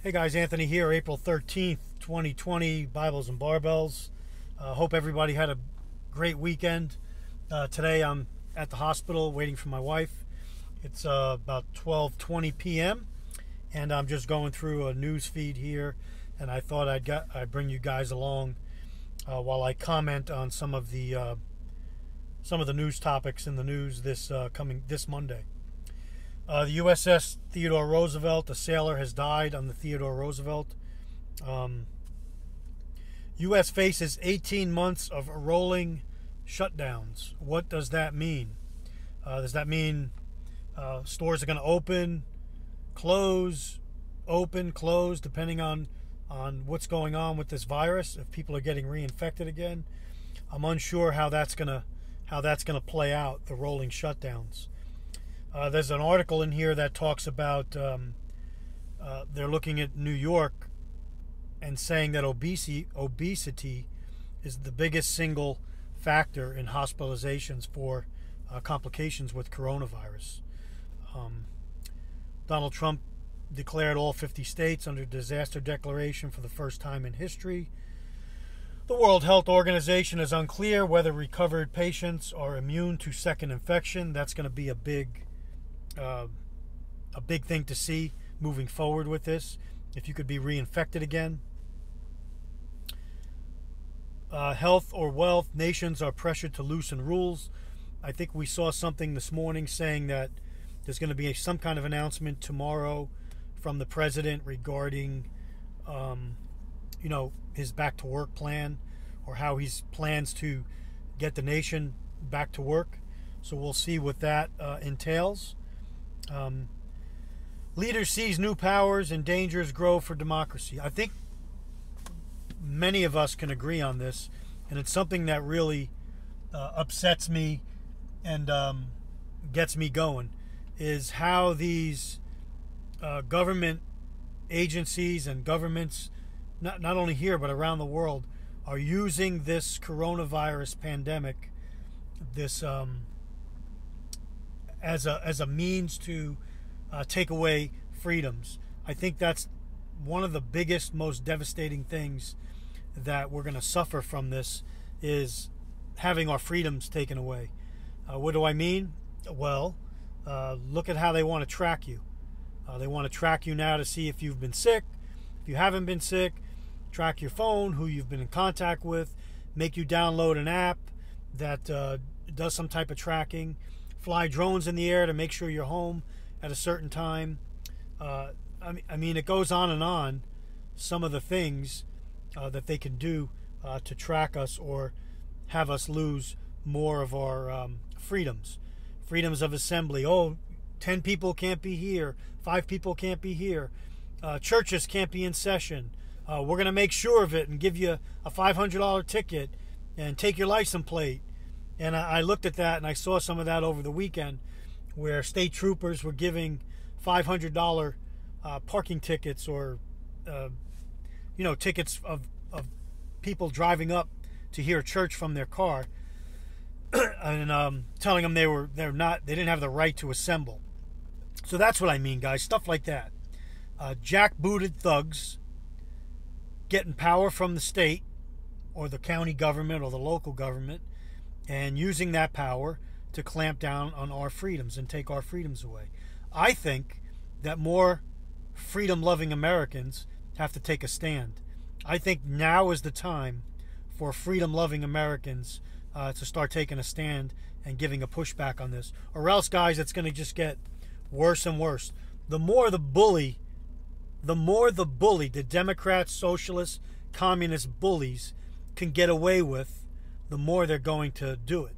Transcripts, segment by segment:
Hey guys, Anthony here, April 13th, 2020, Bibles and Barbells. Hope everybody had a great weekend. Today I'm at the hospital waiting for my wife. It's about 12:20 p.m. and I'm just going through a news feed here, and I thought I'd bring you guys along while I comment on some of the news topics in the news this Monday. The USS Theodore Roosevelt, a sailor, has died on the Theodore Roosevelt. U.S. faces 18 months of rolling shutdowns. What does that mean? Does that mean stores are going to open, close, depending on what's going on with this virus? If people are getting reinfected again, I'm unsure how that's gonna play out. The rolling shutdowns. There's an article in here that talks about they're looking at New York and saying that obesity is the biggest single factor in hospitalizations for complications with coronavirus. Donald Trump declared all 50 states under disaster declaration for the first time in history. The World Health Organization is unclear whether recovered patients are immune to second infection. That's going to be a big thing to see moving forward with this, if you could be reinfected again. Health or wealth, nations are pressured to loosen rules. I think we saw something this morning saying that there's going to be some kind of announcement tomorrow from the president regarding his back to work plan, or how he plans to get the nation back to work. So we'll see what that entails. Leader sees new powers and dangers grow for democracy. I think many of us can agree on this, and it's something that really upsets me and gets me going, is how these government agencies and governments, not only here but around the world, are using this coronavirus pandemic, this as a means to take away freedoms. I think that's one of the biggest, most devastating things that we're going to suffer from this, is having our freedoms taken away. What do I mean? Well, look at how they want to track you. They want to track you now to see if you've been sick, if you haven't been sick, track your phone, who you've been in contact with, make you download an app that does some type of tracking, fly drones in the air to make sure you're home at a certain time. I mean, it goes on, some of the things that they can do to track us or have us lose more of our freedoms. Freedoms of assembly. 10 people can't be here. 5 people can't be here. Churches can't be in session. We're going to make sure of it and give you a $500 ticket and take your license plate. And I looked at that, and I saw some of that over the weekend, where state troopers were giving $500 parking tickets, or tickets of people driving up to hear church from their car, and telling them they didn't have the right to assemble. So that's what I mean, guys. Stuff like that. Jackbooted thugs getting power from the state or the county government or the local government, and using that power to clamp down on our freedoms and take our freedoms away. I think that more freedom-loving Americans have to take a stand. I think now is the time for freedom-loving Americans to start taking a stand and giving a pushback on this. Or else, guys, it's going to just get worse and worse. The more the Democrats, socialists, communist bullies can get away with, the more they're going to do it.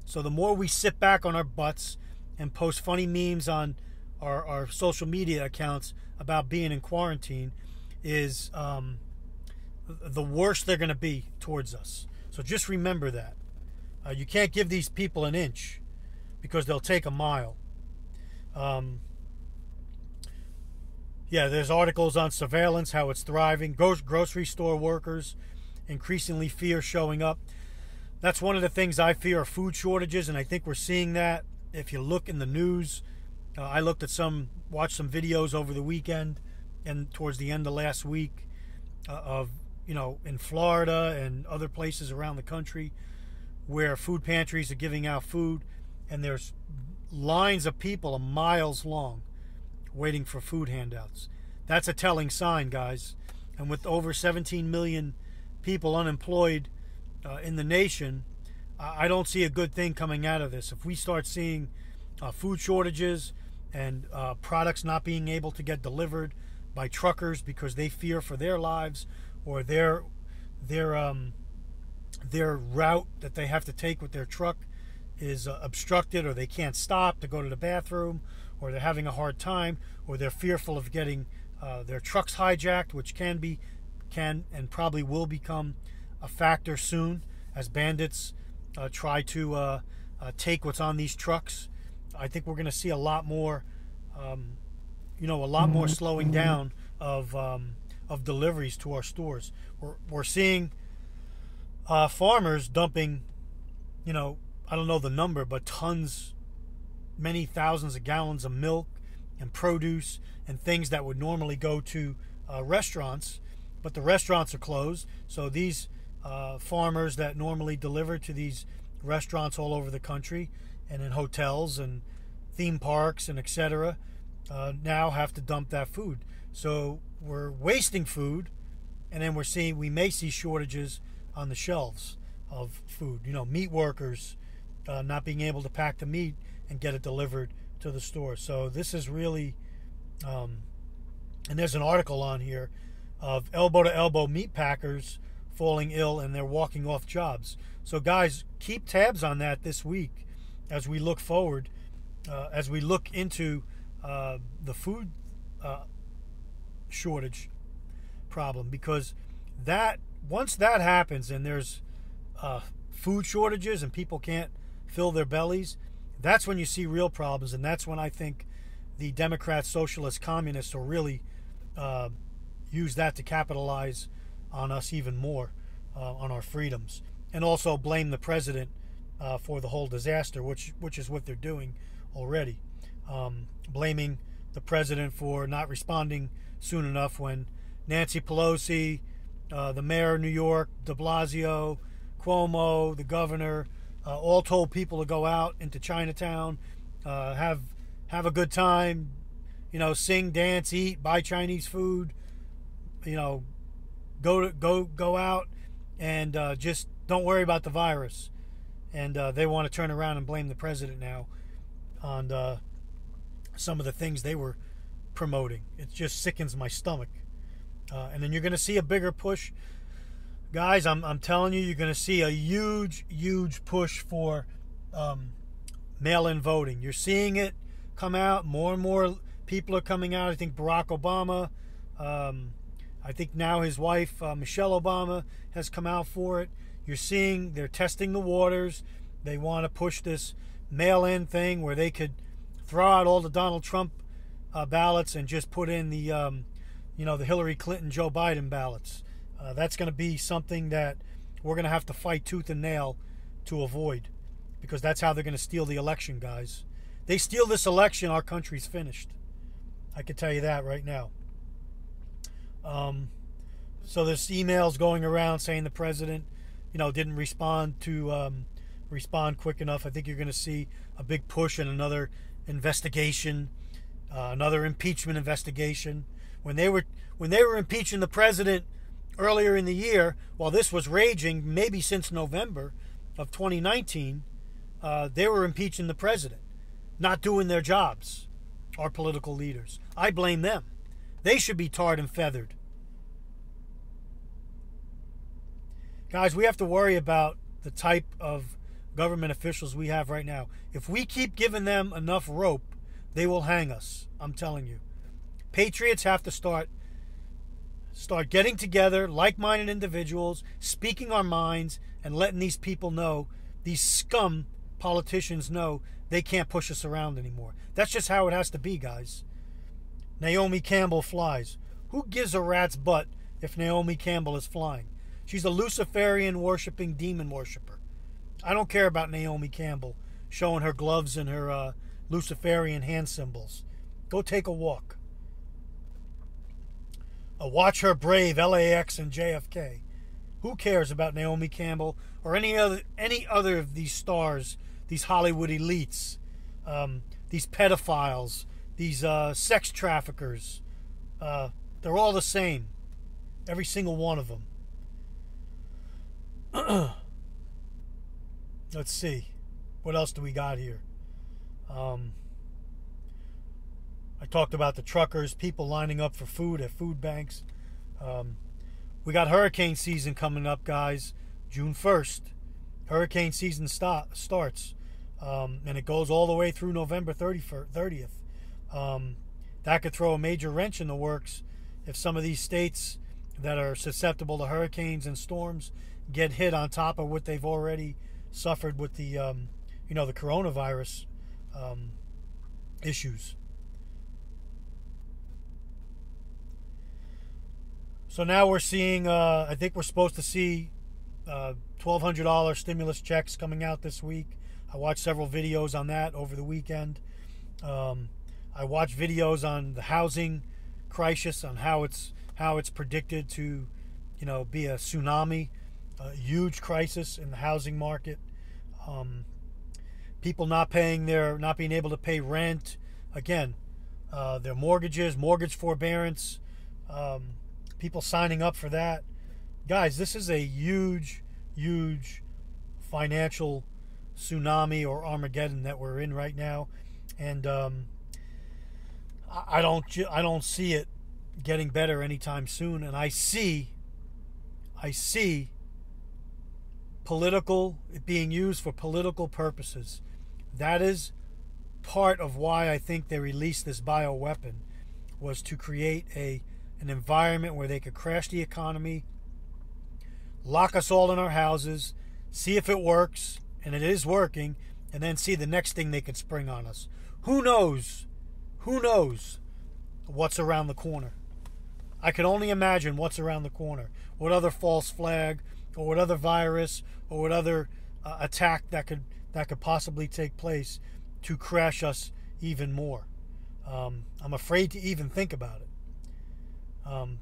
So the more we sit back on our butts and post funny memes on our social media accounts about being in quarantine, is the worse they're going to be towards us. So just remember that. You can't give these people an inch, because they'll take a mile. There's articles on surveillance, how it's thriving. Grocery store workers, increasingly fear showing up. That's one of the things I fear, are food shortages, and I think we're seeing that. If you look in the news, I watched some videos over the weekend and towards the end of last week of in Florida and other places around the country where food pantries are giving out food, and there's lines of people miles long waiting for food handouts. That's a telling sign, guys. And with over 17 million people unemployed in the nation, I don't see a good thing coming out of this. If we start seeing food shortages and products not being able to get delivered by truckers because they fear for their lives, or their route that they have to take with their truck is obstructed, or they can't stop to go to the bathroom, or they're having a hard time, or they're fearful of getting their trucks hijacked, which can and probably will become a factor soon as bandits try to take what's on these trucks. I think we're going to see a lot more, a lot more slowing down of deliveries to our stores. We're seeing farmers dumping, I don't know the number, but tons, many thousands of gallons of milk and produce and things that would normally go to restaurants, but the restaurants are closed. So these farmers that normally deliver to these restaurants all over the country and in hotels and theme parks and etc. Now have to dump that food. So we're wasting food, and then we may see shortages on the shelves of food. Meat workers not being able to pack the meat and get it delivered to the store. So this is really, and there's an article on here of elbow-to-elbow meat packers falling ill and they're walking off jobs. So guys, keep tabs on that this week as we look forward, as we look into the food shortage problem, because once that happens and there's food shortages and people can't fill their bellies, that's when you see real problems, and that's when I think the Democrats, socialists, communists will really use that to capitalize on us even more, on our freedoms, and also blame the president for the whole disaster, which is what they're doing already, blaming the president for not responding soon enough when Nancy Pelosi, the mayor of New York, de Blasio, Cuomo, the governor, all told people to go out into Chinatown, have a good time, sing, dance, eat, buy Chinese food, go out and just don't worry about the virus. And they want to turn around and blame the president now on some of the things they were promoting. It just sickens my stomach. And then you're going to see a bigger push. Guys, I'm telling you, you're going to see a huge push for mail-in voting. You're seeing it come out. More and more people are coming out. I think Barack Obama, I think now his wife, Michelle Obama, has come out for it. You're seeing they're testing the waters. They want to push this mail-in thing where they could throw out all the Donald Trump ballots and just put in the the Hillary Clinton, Joe Biden ballots. That's going to be something that we're going to have to fight tooth and nail to avoid, because that's how they're going to steal the election, guys. They steal this election, our country's finished. I can tell you that right now. So there's emails going around saying the president, didn't respond quick enough. I think you're going to see a big push in another investigation, another impeachment investigation. When they were impeaching the president earlier in the year, while this was raging, maybe since November of 2019, they were impeaching the president, not doing their jobs, our political leaders. I blame them. They should be tarred and feathered. Guys, we have to worry about the type of government officials we have right now. If we keep giving them enough rope, they will hang us. I'm telling you. Patriots have to start getting together, like-minded individuals, speaking our minds, and letting these people know, these scum politicians know, they can't push us around anymore. That's just how it has to be, guys. Naomi Campbell flies. Who gives a rat's butt if Naomi Campbell is flying? She's a Luciferian worshipping demon worshiper. I don't care about Naomi Campbell showing her gloves and her Luciferian hand symbols. Go take a walk. Watch her brave LAX and JFK. Who cares about Naomi Campbell or any other of these stars, these Hollywood elites, these pedophiles, these sex traffickers? They're all the same. Every single one of them. Let's see. What else do we got here? I talked about the truckers, people lining up for food at food banks. We got hurricane season coming up, guys. June 1st. Hurricane season starts. And it goes all the way through November 30th. That could throw a major wrench in the works if some of these states that are susceptible to hurricanes and storms get hit on top of what they've already suffered with the, the coronavirus issues. So now we're seeing, I think we're supposed to see $1,200 stimulus checks coming out this week. I watched several videos on that over the weekend. I watched videos on the housing crisis, on how it's predicted to, be a tsunami, a huge crisis in the housing market. People not being able to pay rent, again, their mortgages, mortgage forbearance, people signing up for that. Guys, this is a huge, huge financial tsunami or Armageddon that we're in right now, and I don't see it getting better anytime soon. And I see it being used for political purposes. That is part of why I think they released this bioweapon, was to create an environment where they could crash the economy, lock us all in our houses, see if it works, and it is working, and then see the next thing they could spring on us. Who knows? Who knows what's around the corner? I can only imagine what's around the corner. What other false flag, or what other virus, or what other attack that could possibly take place to crash us even more. I'm afraid to even think about it.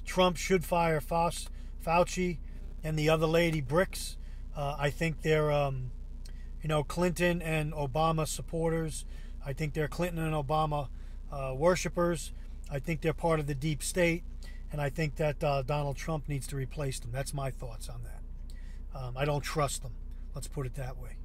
Trump should fire Fauci and the other lady, Bricks. I think they're, Clinton and Obama supporters. I think they're Clinton and Obama worshipers. I think they're part of the deep state. And I think that Donald Trump needs to replace them. That's my thoughts on that. I don't trust them. Let's put it that way.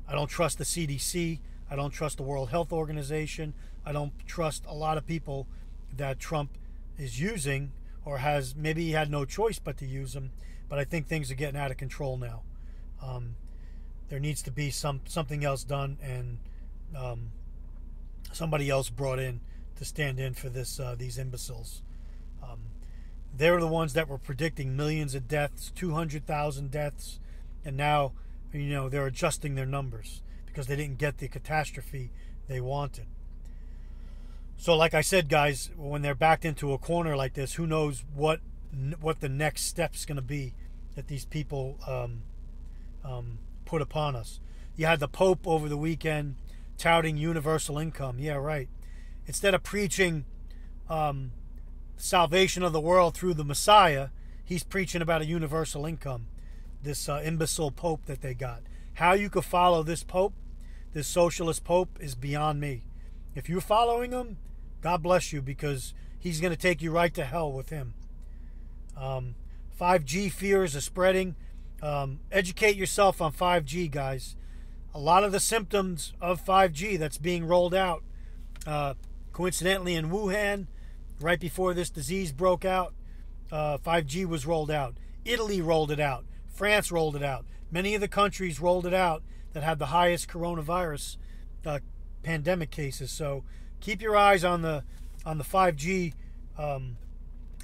I don't trust the CDC. I don't trust the World Health Organization. I don't trust a lot of people that Trump is using, or maybe he had no choice but to use them. But I think things are getting out of control now. There needs to be something else done, and somebody else brought in to stand in for these imbeciles. They're the ones that were predicting millions of deaths, 200,000 deaths, and now, they're adjusting their numbers because they didn't get the catastrophe they wanted. So like I said, guys, when they're backed into a corner like this, who knows what the next step's going to be that these people put upon us. You had the Pope over the weekend touting universal income. Yeah, right. Instead of preaching salvation of the world through the Messiah, he's preaching about a universal income. This imbecile Pope that they got. How you could follow this Pope, this socialist Pope, is beyond me. If you're following him, God bless you, because he's going to take you right to hell with him. 5G fears are spreading. Educate yourself on 5G, guys. A lot of the symptoms of 5G that's being rolled out, coincidentally in Wuhan, right before this disease broke out, 5G was rolled out. Italy rolled it out. France rolled it out. Many of the countries rolled it out that had the highest coronavirus pandemic cases. So keep your eyes on the 5G.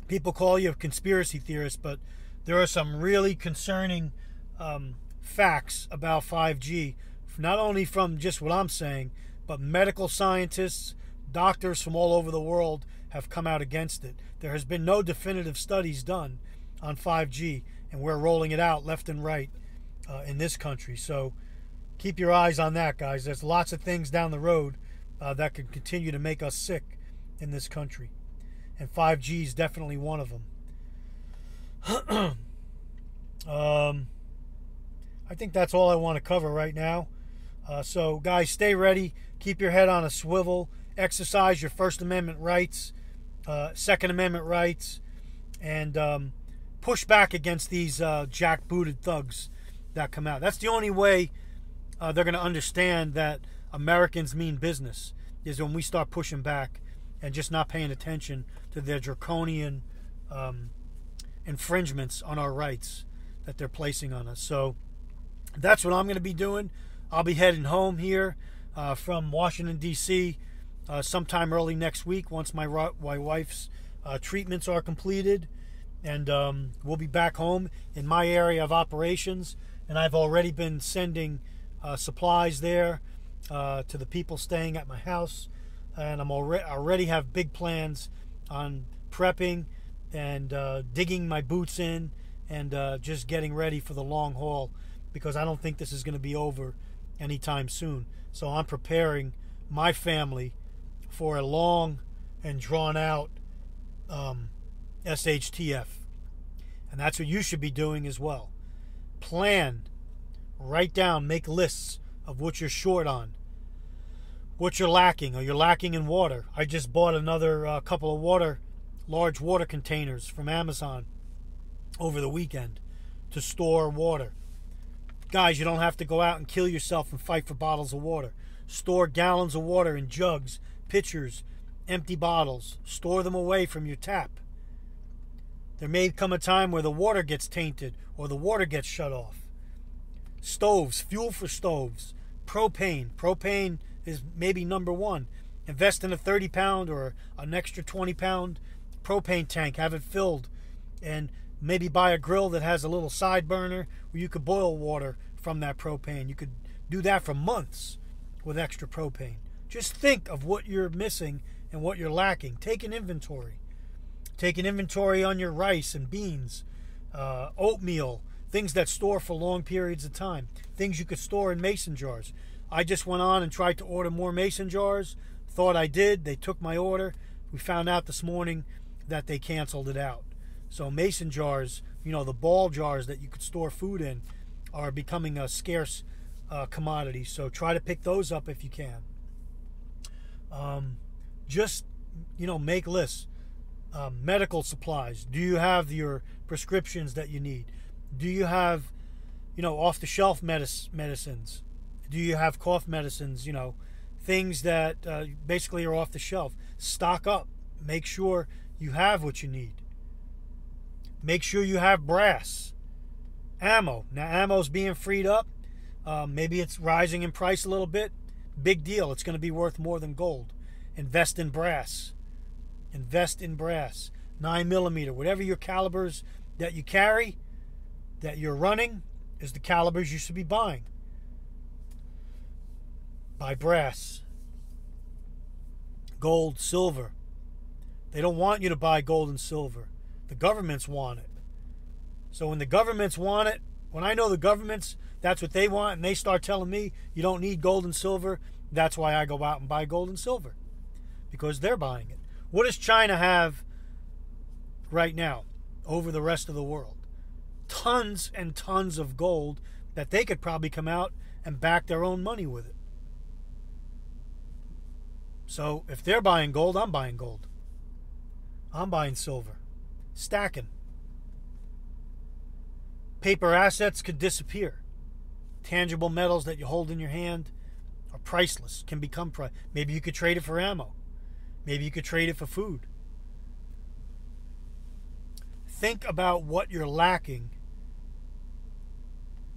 People call you a conspiracy theorist, but there are some really concerning facts about 5G, not only from just what I'm saying, but medical scientists, doctors from all over the world have come out against it. There has been no definitive studies done on 5G, and we're rolling it out left and right in this country. So keep your eyes on that, guys. There's lots of things down the road that could continue to make us sick in this country. and 5G is definitely one of them. I think that's all I want to cover right now. So, guys, stay ready. Keep your head on a swivel. Exercise your First Amendment rights, Second Amendment rights, and push back against these jackbooted thugs that come out. That's the only way they're going to understand that Americans mean business, is when we start pushing back and just not paying attention to their draconian infringements on our rights that they're placing on us. So that's what I'm going to be doing. I'll be heading home here from Washington, D.C. Sometime early next week once my wife's treatments are completed. And we'll be back home in my area of operations. And I've already been sending supplies there to the people staying at my house. And I already have big plans on prepping and digging my boots in and just getting ready for the long haul, because I don't think this is going to be over anytime soon. So I'm preparing my family for a long and drawn out SHTF. And that's what you should be doing as well. Plan, write down, make lists of what you're short on, what you're lacking. Or you're lacking in water. I just bought another couple of large water containers from Amazon over the weekend to store water. Guys, you don't have to go out and kill yourself and fight for bottles of water. Store gallons of water in jugs, pitchers, empty bottles. Store them away from your tap. There may come a time where the water gets tainted or the water gets shut off. Stoves, fuel for stoves. Propane. Propane is maybe number one. Invest in a 30-pound or an extra 20-pound propane tank. Have it filled. And maybe buy a grill that has a little side burner where you could boil water from that propane. You could do that for months with extra propane. Just think of what you're missing and what you're lacking. Take an inventory. Take an inventory on your rice and beans, oatmeal, things that store for long periods of time, things you could store in mason jars. I just went on and tried to order more mason jars. Thought I did. They took my order. We found out this morning that they canceled it out. So mason jars, the ball jars that you could store food in, are becoming a scarce commodity. So try to pick those up if you can. Just, make lists. Medical supplies. Do you have your prescriptions that you need? Do you have, off-the-shelf medicines? Do you have cough medicines? Things that basically are off the shelf. Stock up. Make sure you have what you need. Make sure you have brass. Ammo. Now, ammo's being freed up. Maybe it's rising in price a little bit. Big deal. It's going to be worth more than gold. Invest in brass. Invest in brass. 9mm. Whatever your calibers that you carry, that you're running, is the calibers you should be buying. Buy brass. Gold, silver. They don't want you to buy gold and silver. The governments want it. So when the governments want it, when I know the governments, that's what they want, and they start telling me you don't need gold and silver, that's why I go out and buy gold and silver. Because they're buying it. What does China have right now over the rest of the world? Tons and tons of gold that they could probably come out and back their own money with it. So if they're buying gold, I'm buying gold. I'm buying silver. Stacking. Paper assets could disappear. Tangible metals that you hold in your hand are priceless, can become priceless. Maybe you could trade it for ammo. Maybe you could trade it for food. Think about what you're lacking.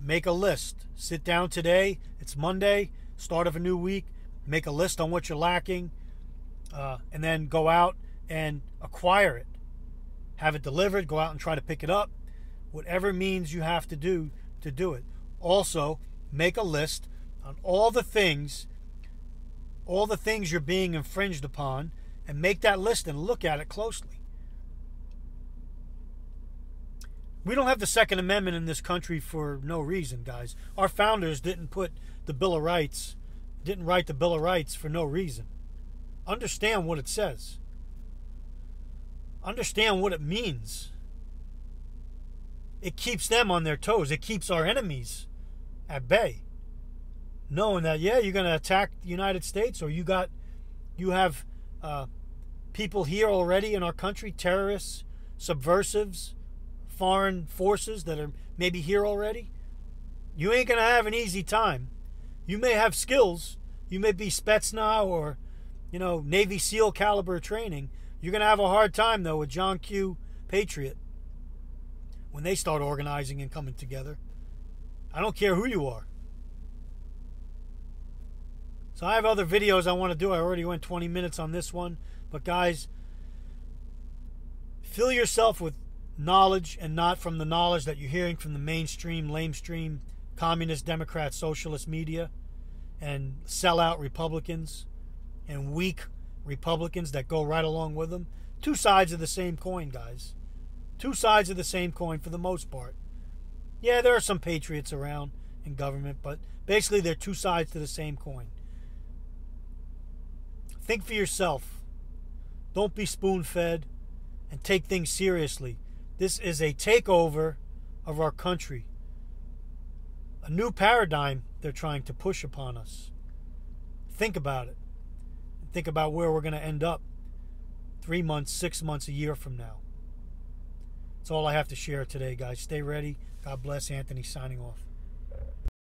Make a list. Sit down today. It's Monday, start of a new week. Make a list on what you're lacking, and then go out and acquire it. Have it delivered. Go out and try to pick it up. Whatever means you have to do it. Also, make a list on all the things you're being infringed upon, and make that list and look at it closely. We don't have the Second Amendment in this country for no reason, guys. Our founders didn't write the Bill of Rights for no reason. Understand what it says. understand what it means. It keeps them on their toes. It keeps our enemies at bay. Knowing that, yeah, you're going to attack the United States, or you have people here already in our country, terrorists, subversives, foreign forces that are maybe here already. You ain't going to have an easy time. You may have skills. You may be Spetsnaz or, Navy SEAL caliber training. You're going to have a hard time, though, with John Q. Patriot when they start organizing and coming together. I don't care who you are. So I have other videos I want to do. I already went 20 minutes on this one. But guys, fill yourself with knowledge and not from the knowledge that you're hearing from the mainstream, lamestream, communist, Democrat, socialist media and sellout Republicans and weak Republicans that go right along with them. Two sides of the same coin, guys. Two sides of the same coin for the most part. Yeah, there are some patriots around in government, but basically they're two sides to the same coin. Think for yourself. Don't be spoon-fed and take things seriously. This is a takeover of our country. A new paradigm they're trying to push upon us. Think about it. Think about where we're going to end up 3 months, 6 months, a year from now. That's all I have to share today, guys. Stay ready. God bless. Anthony signing off.